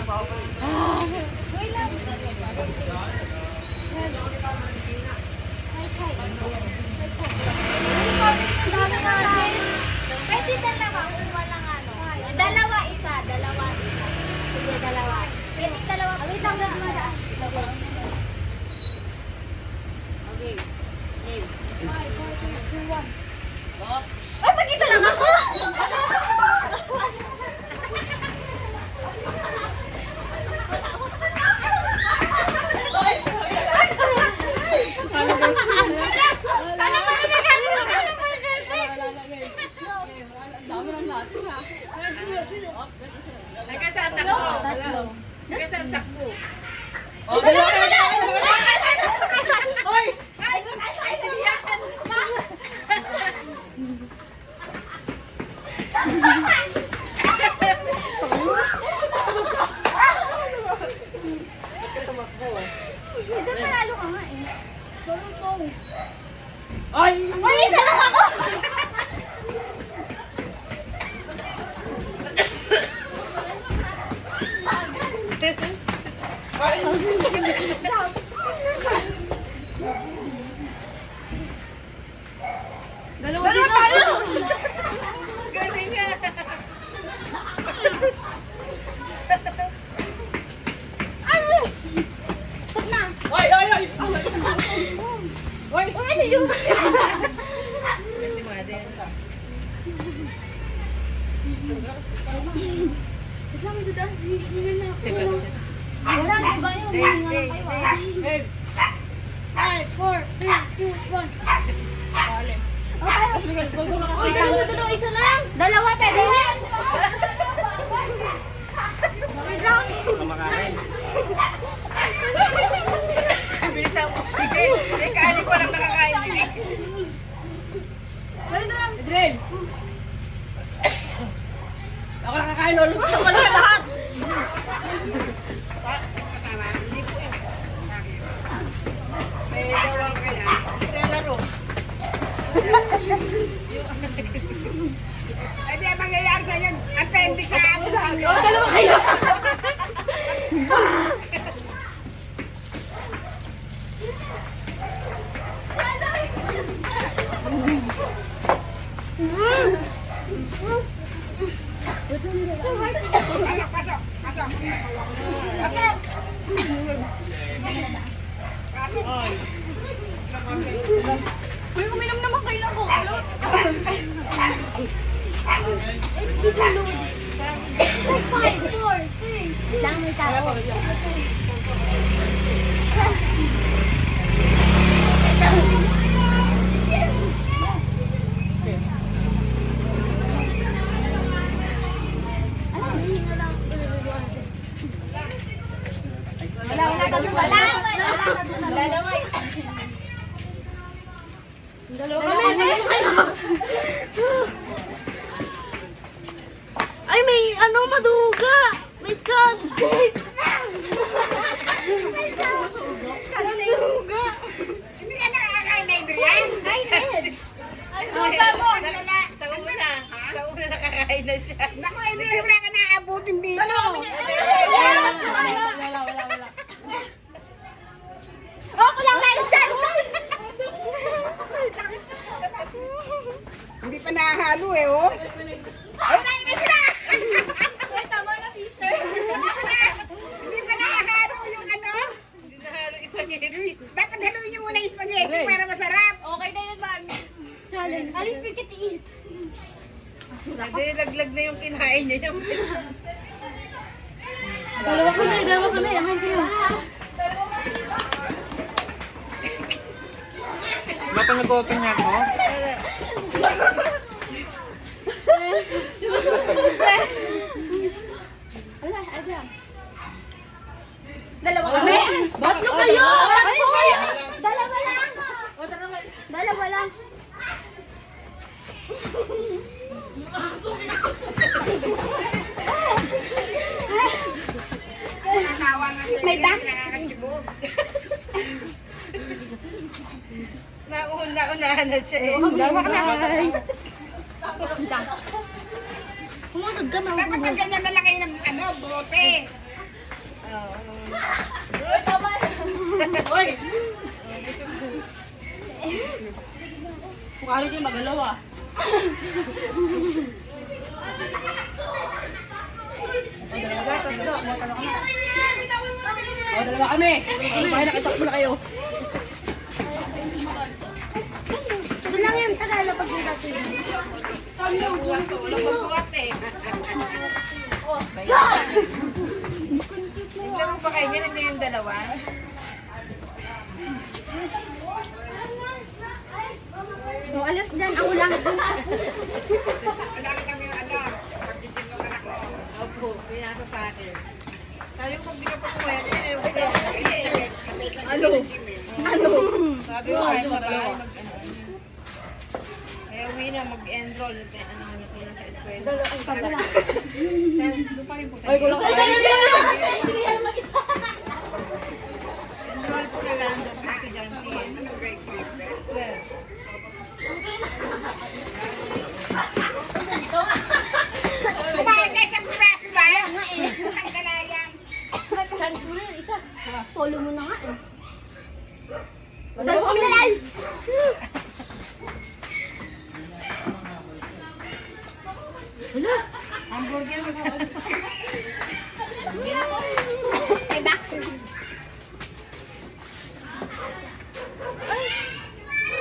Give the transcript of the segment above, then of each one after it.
Pwede dalawa kung walang ano. Dalawa isa. Sige, dalawa. Pwede dalawa. Wait lang, madaan. Okay. Game. 5, 4, 3, 2, 1. Ay, mag-isa lang ako! Nagkasang takbo. Nagkasang takbo. Oh, dalawa! Hoy! Ito panalo ka nga eh. Tulong. Ay! Ay, isa lang ako! Dalawa tayo! Galing nga! Stop na! Hoy! Uy, ano yun? Si Mother. Isla mo dito. Hihingan na ako. Wala, di ba yung hihingan na kayo ah? 5, 4, 3, 2, 1. Bale. O tayo. Uy, dalawa, isa lang. Dalawa, pwede yan. Wait lang. Kumakain. Bilisan mo. Sige, kaani ko lang nakakain. Wait lang. Adriel! Ako nakakain ulit. Ako na lahat! Hindi po eh. May dawang kaya. Isa laro. Ay, di ang mangyayari sa inyo, appendix sa amon. O, dalawa kayo. Pasok, pasok, pasok. Pasok! Pasok! Uy, uminom naman kayo ng coke. Eh, dito load. 5, 4, 3, lang may tao. Dalawa kami. Ay, may ano, maduga. May scotch tape. Maduga. Hindi ka nakakakain na Adrian? Ay, Ned. Ay, Sa una nakakain na siya. Naku, Adrian, wala ka nakaabutin dito. Oh, kulang na yun dyan. Hindi pa nakahalo eh, oh. Ayun na, hindi sila! Ay, tama na, sister. Hindi pa nakahalo yung ano. Hindi nahalo isang hit. Dapat haluin niyo muna yung spaghetti para masarap. Okay na yun, man. Challenge. Alis, we get to eat. Hindi, laglag na yung kinain niya. Dalawa kami. Aman kayo. Baka nag-open niya ako? Ala, Adam. Dalawa kami? Batlo kayo! Dalawa lang! Dalawa lang. May box? Naunahan na siya eh. Dalawa kami. Kumusod ka na. Dapat pag ganyan na lang kayo ng ano, brote. Uy, tama. Uy! Mukha rin kayo magalaw ah. O, dalawa kami. Bakit nakitakbo na kayo? Doon lang yan, tagal pag natin. Buhat to. Walang magbuhat eh. Laro ba kayo niya? Nandiyan yung dalawa? So, alas dyan, ako lang. Opo, pinasa sa akin. Sabi ko, hindi ka pa kumwerte. Ano? Ano? Sabi ko, kahit sa bahay, kaya uwi na, mag-enroll. Ano ko na sa eskwela. Doon pa rin po sa Ay, kulang ka. enroll po na lang doon, estudyante. Well, Kumain ka sa braso ba? Ang galayan. Chance mo na yun, isa. Solo mo na nga eh. Dalawa kami na lang! hamburger mo sa Ay, back.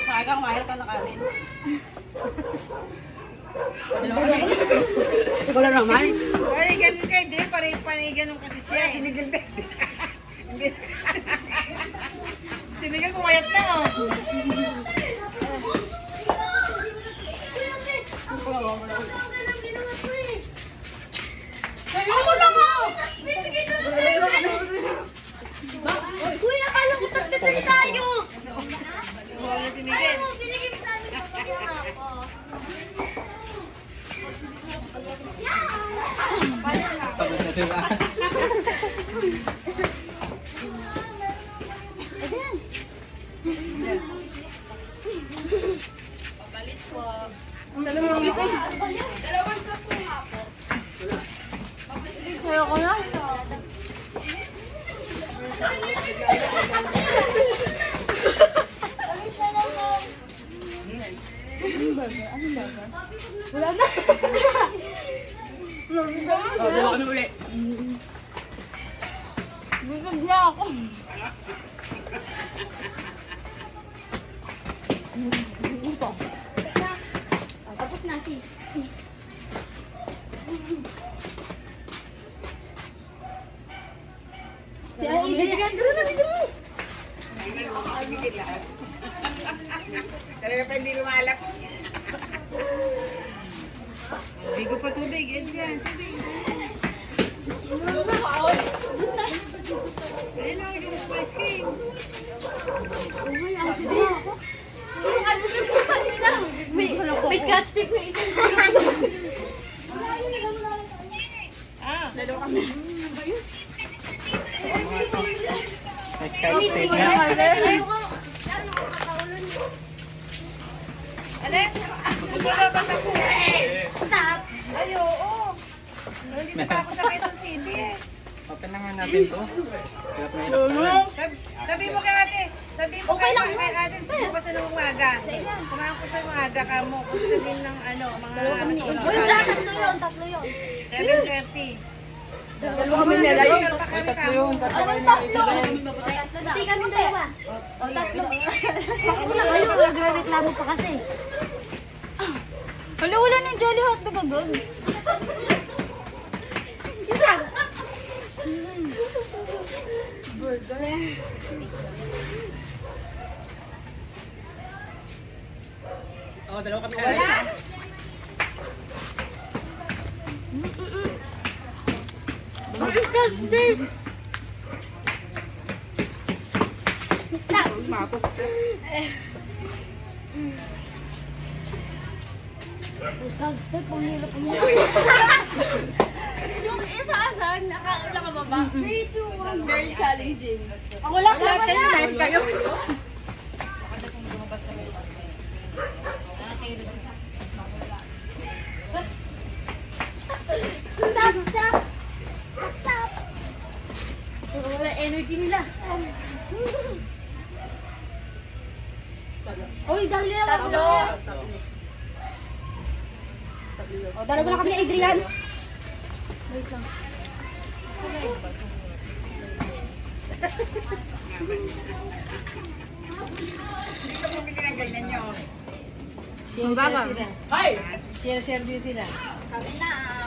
Maagang mahal ka na kanin. O, dalawa kami. Ikaw lang naman. Pare, ganun kayo din. Pare, ganun kasi siya. Sinigil din. Sinigang kumayat na, oh. Sa'yo mo lang ako! Uy, nakala ko tatlo tayo! Wala si Miguel. Binigay mo sa amin ako. Pagod na sila. Ayan. Dalawang sapo nga po. Sa'yo ko na. Wala na. O, dalawa kami uli. Busog na ako. Tapos na, sis. Si Adrian, gano'n na, bisa mo. Talaga pa hindi lumalap. Bigo pa tubig. Edgar, tubig. Basta. Ayun na, yung ice cream. Uy, ang sige ako. Uy, ano yung kanina? May scotch tape na isa. Ah, Dalawa kami. May sky tape na. alin? Magbabas ako. Stop. Ay, oo. Hindi pa ako sa Quezon City eh. Open na nga natin to. Hirap na hirap na. Sabi mo kay ate. Sabi mo Okay lang kay ate. Bukas na ng umaga. Kumain ko sa umaga ka mo. Kung sabihin ng ano, mga... Uy, wala, tatlo yun, tatlo yun. 7:30. Dalawa kami nalayo. May tatlo yun. Anong tatlo? Hindi kami dalawa. O, tatlo. Ako na kayo, nagre-reklamo pa kasi. Wala, wala na yung Jolly Hotdog agad. Isa. O, dalawa kami nalayo. Disgusting. Stop. Disgusting, panghirap mo. Yung isa asan, nakababa. 3, 2, 1. Very challenging. Ako lang, lahat kayo, nice kayo. Stop, stop. Stop, stop. Wala energy nila. Uy, dali lang. Tatlo. O, dalawa na kami ni Adrian. Wait lang. Dito mo bili ng ganyan nyo. Mabaga. Ay! Share din sila.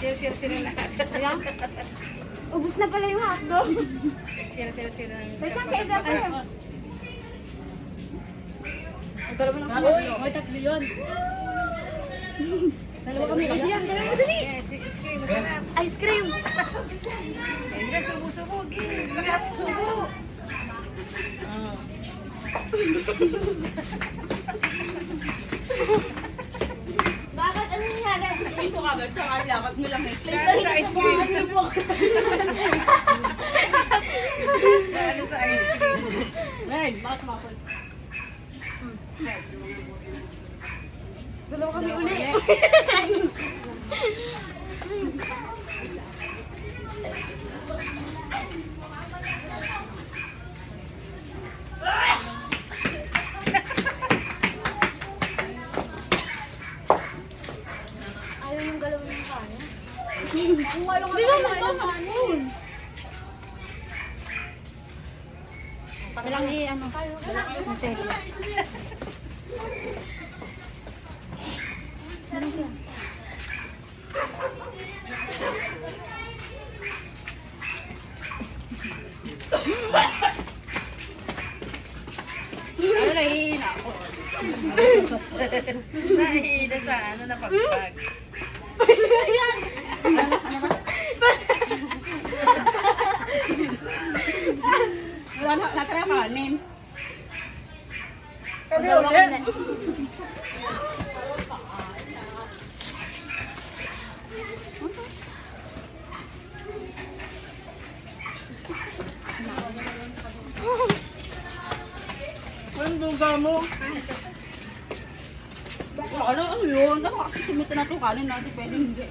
Share sila lahat. Ayan. Ubus na pala yung hotdog. Share sila. Wait lang, sa Adrian. Dalawa na kami. Uy, tatlo yun. Dalawa kami. Adrian, dalawa mo dali. Yes, ice cream. Masarap. Ice cream. Hindi, subo-subo. Subo. Oh. Bakit? Ano nangyari? Ito kagad, tsaka lakad mo lang eh. Lalo sa ice cream. Lalo sa ice cream. Ngayon, bakit makapal? Dalawa kami uli. Ayaw yung galawin ng kanin. Hindi ka magkakanin. Walang ano. Ano siya? Ano nahihina ako? Nahihila sa ano na pagpag. Wala na, natry kanin. Dalawa kami na. Anong duga mo? Ano yun? Ako kasi sumita na ito kanin natin, pwede hindi.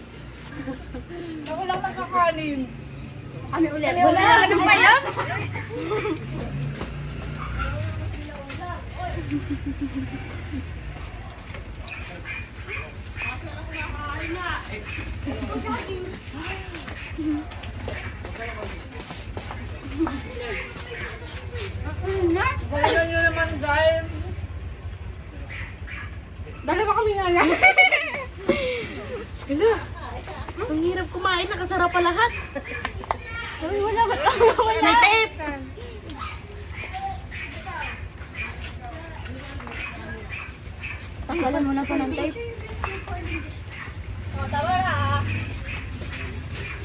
Ako lang nakakanin. Kami ulit. Wala, ano ba yan? Gawin nyo naman guys. Dalawa kami nga lang. Hala. Ang hirap kumain, nakasarap pa lahat. Wala. May tape. Tanggalan mo na to ng tape.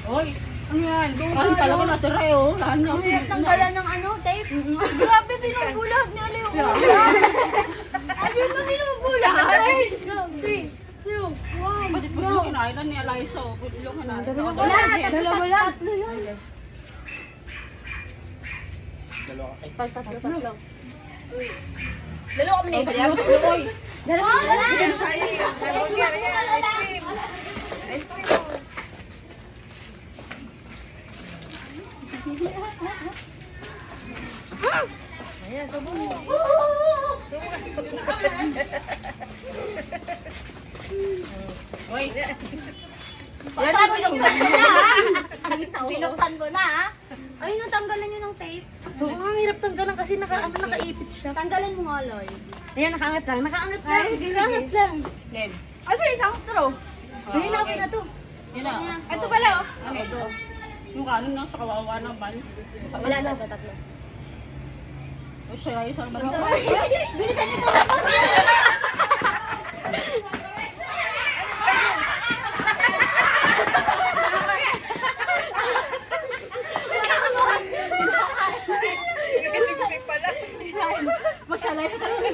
Oy, ano yan? Ay, talaga natira eh, oh. Lahat na. Ang hirap tanggalan ng ano, tape. Grabe, sinubo lahat ni Aliw. Ayun na sinubo lahat. 3, 2, 1, Pwede po yung kinainan ni Eliza, oh. Pwede yung kinainan. Wala, dalawa lang. Tatlo yun. Dalawa ka. Tatlo. Dalawa kami na Adrian. Oy, Dalawa lang. Ice cream. Ice cream. Ayan, subo mo. Subo ka, subo ka. oy. Yan na, binuktan ko na ha. Ay, natanggalan nyo ng tape. Oo, ang hirap tanggalan kasi nakaipit siya. Tanggalan mo nga, Loy. Ayan, nakaangat lang. Nakaangat lang. Ay, Nakaangat lang. Len. Kasi isang straw. Ayun, okay na to. Yun na. Ito pala, oh. Okay, go. Yung kanin na sa kawawa ng ban. Wala na, tatlo. O siya, isang ban. Bilisan nyo to. Kasi pala. Masyalay sa talaga.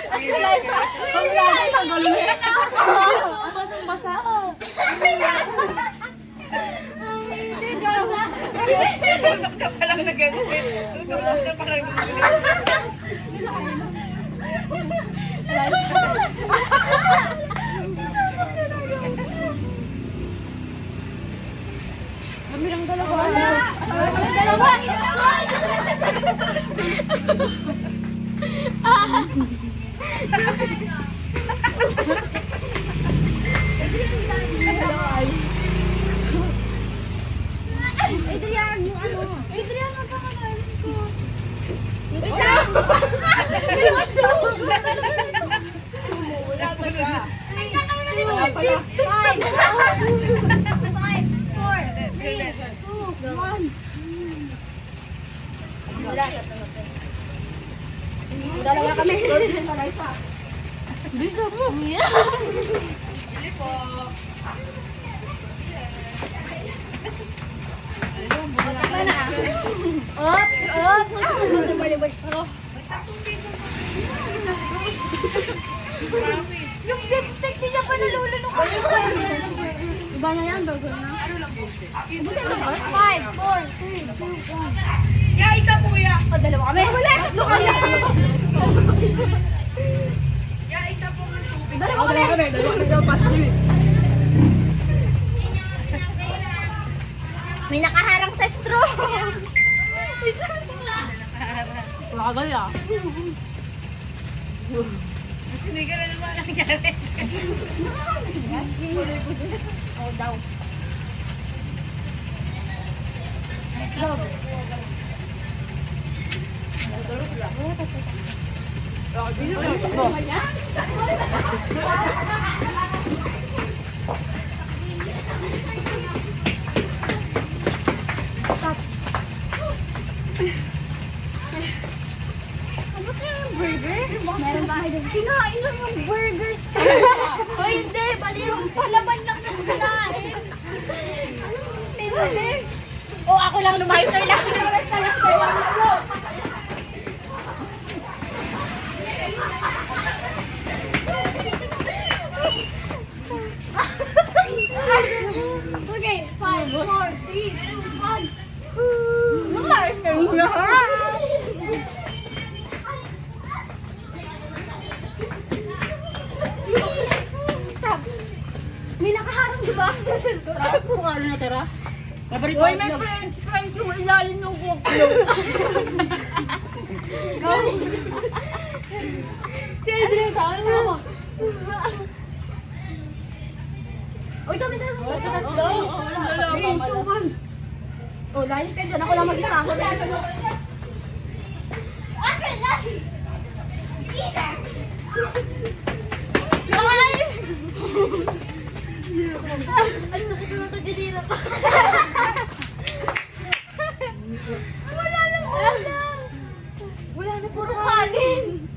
Masyalay sa. Ang lagi sa gulo eh. Basang-basa. Tusok ka pa lang na ganun. Tusok ka pa lang na ganun. Adrian, yung ano? Adrian, magkakalain ko. Wait lang! Wala pa siya. 3, 2, 5, 4, 3, 2, 1. Wala. Dalawa kami. Malay siya. Yung lipstick niya pa nalulunok ko. Iba na yan, bago na. 5, 4, 3, 2, 1. Ya, isa po ya. O, dalawa kami. Wala, tatlo kami. Ya, isa po ng tubig. Dalawa kami. Dalawa kami daw pas kami. May nakaharang sa straw. Wala ka gali ah. Mas hindi ka na naman nangyari. Oh, daw. Tapos na yung burger? Meron ba kayo? Kinain lang yung burger stand. O hindi, bali yung palaman lang yung kinain. Hindi. O ako lang lumayos na lang. Okay, 5, 4, 3, 2, 1. Lumayos na yung lahat. Stop. May nakaharang diba? Kung ano natira? Paborito Uy, ko may yun. french fries yung ilalim ng kuklo. Si Adrian, sabi mo ako. Uy, kami tayo. Oo, Tatlo. wala. 3, 2, 1. Oh, lalim ka dyan. Ako lang mag-isa. Okay, lalim. Either. Ang sakit na tagilira pa. Wala na ulam. Wala na puro kanin.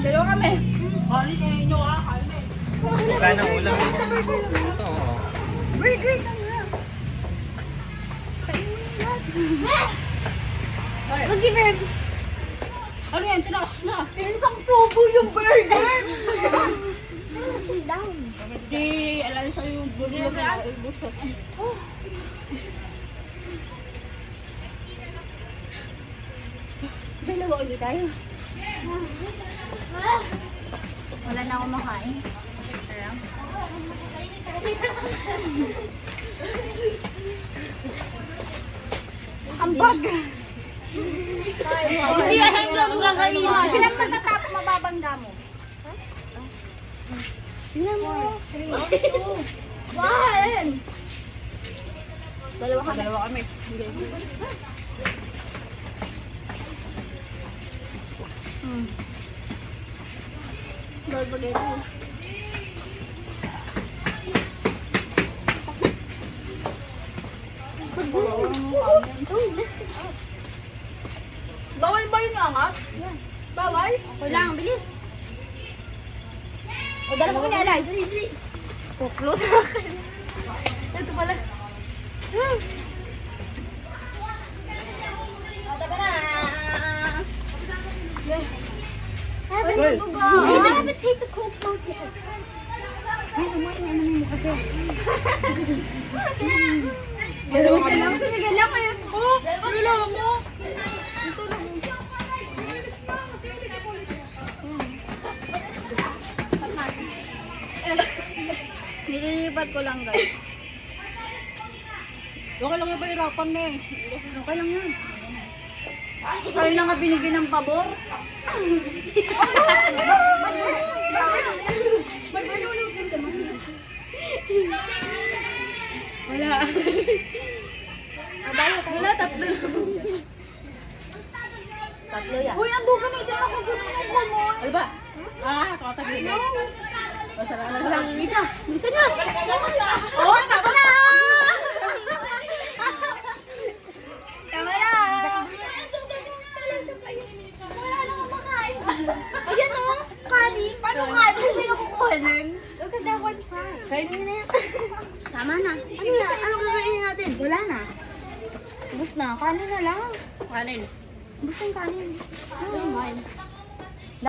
Dalawa kami. Kanin kayo inyo ah. Kanin. Wala nang ulam eh. Ito, oh. Burger ka nga. Mag-give Ano yan? Tinaas na. isang subo yung burger. Down. Di, alam sa'yo yung burger na ibusan. Dalawa ulit tayo. Wala na akong makain. Alam. Ambag! Hindi ahem lang lang kanina. Bilang matatapos mababangga mo. Tingnan mo. 3, 2, 1. Dalawa ka. Dalawa kami. Hindi. Dalawa spaghetti. Bawal ba yung angat? Bawal? Kailangan, bilis. O, dala mo kami, alay. Dali, dali. O, close na akin. Ito pala. Tama na. I haven't tasted Coke Float yet. May sumayin na naman mo kasi. Dalawa ka lang. Tumigil lang kayo. Oh, dalawa mo. Ito lang. Nililipat ko lang, guys. Okay lang yung pahirapan na eh. Okay lang yan. Tayo na nga binigyan ng pabor. Wala. Wala, tatlo. Tatlo yan. Uy, ando gamitin ako ganun ko mo. Ano ba? Kakatagin mo. Masarap na lang. Walang isa. Isa na. Oh, tama na! Tama na. Wala na akong makain. Ayan o, kanin. Paano kanin? Sino kukuhanin? Look at that 1.5. Kainin mo na yan. Tama na. Ano na? Ano kakainin natin? Wala na. Ubus na. Kanin na lang. Kanin. Ubus na yung kanin. Oh,